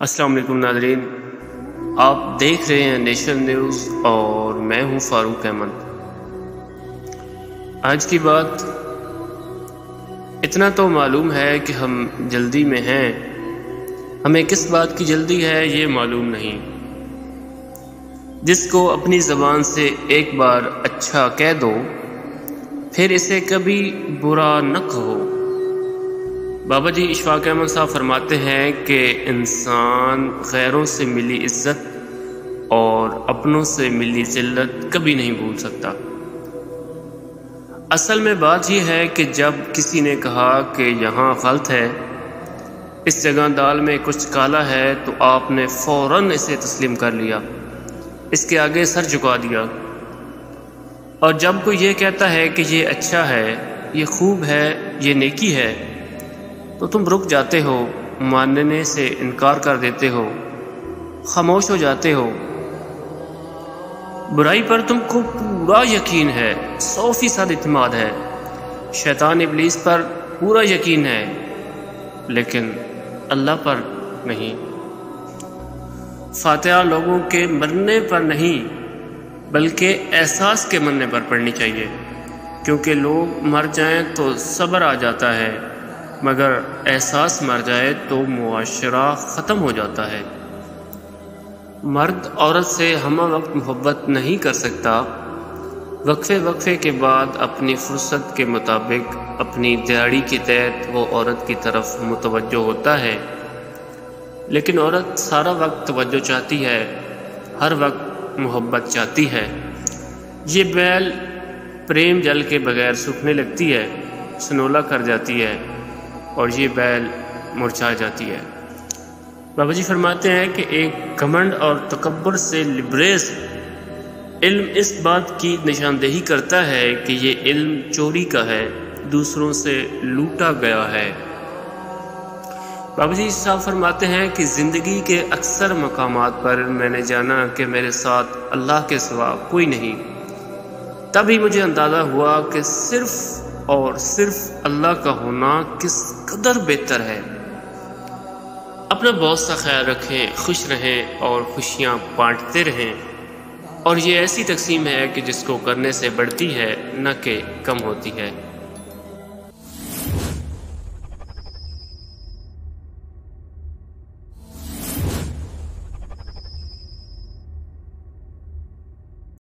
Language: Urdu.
السلام علیکم ناظرین، آپ دیکھ رہے ہیں نیشنل نیوز اور میں ہوں فاروق احمد۔ آج کی بات اتنا تو معلوم ہے کہ ہم جلدی میں ہیں، ہمیں کس بات کی جلدی ہے یہ معلوم نہیں۔ جس کو اپنی زبان سے ایک بار اچھا کہہ دو پھر اسے کبھی برا نہ کہو۔ بابا جی اشفاق احمد صاحب فرماتے ہیں کہ انسان غیروں سے ملی عزت اور اپنوں سے ملی ذلت کبھی نہیں بھول سکتا۔ اصل میں بات یہ ہے کہ جب کسی نے کہا کہ یہاں غلط ہے، اس جگہ دال میں کچھ کالا ہے، تو آپ نے فوراً اسے تسلیم کر لیا، اس کے آگے سر جھکا دیا۔ اور جب کوئی یہ کہتا ہے کہ یہ اچھا ہے، یہ خوب ہے، یہ نیکی ہے، تو تم رک جاتے ہو، ماننے سے انکار کر دیتے ہو، خاموش ہو جاتے ہو۔ برائی پر تم کو پورا یقین ہے، 100% اعتماد ہے، شیطان ابلیس پر پورا یقین ہے، لیکن اللہ پر نہیں۔ فاتحہ لوگوں کے مرنے پر نہیں بلکہ احساس کے مرنے پر پڑھنی چاہیے، کیونکہ لوگ مر جائیں تو صبر آ جاتا ہے، مگر احساس مر جائے تو معاشرہ ختم ہو جاتا ہے۔ مرد عورت سے ہمہ وقت محبت نہیں کر سکتا، وقفے کے بعد اپنی فرصت کے مطابق اپنی دیہڑی کے تحت وہ عورت کی طرف متوجہ ہوتا ہے، لیکن عورت سارا وقت توجہ چاہتی ہے، ہر وقت محبت چاہتی ہے۔ یہ بیل پریم جل کے بغیر سوکھنے لگتی ہے، سنولا کر جاتی ہے، اور یہ بیل مرجھا جاتی ہے۔ بابا جی فرماتے ہیں کہ ایک گھمنڈ اور تکبر سے لبریز علم اس بات کی نشاندہی کرتا ہے کہ یہ علم چوری کا ہے، دوسروں سے لوٹا گیا ہے۔ بابا جی صاحب فرماتے ہیں کہ زندگی کے اکثر مقامات پر میں نے جانا کہ میرے ساتھ اللہ کے سوا کوئی نہیں، تبھی مجھے اندازہ ہوا کہ صرف اور صرف اللہ کا ہونا کس قدر بہتر ہے۔ اپنا بہت سا خیال رکھیں، خوش رہیں اور خوشیاں بانٹتے رہیں، اور یہ ایسی تقسیم ہے کہ جس کو کرنے سے بڑھتی ہے نہ کہ کم ہوتی ہے۔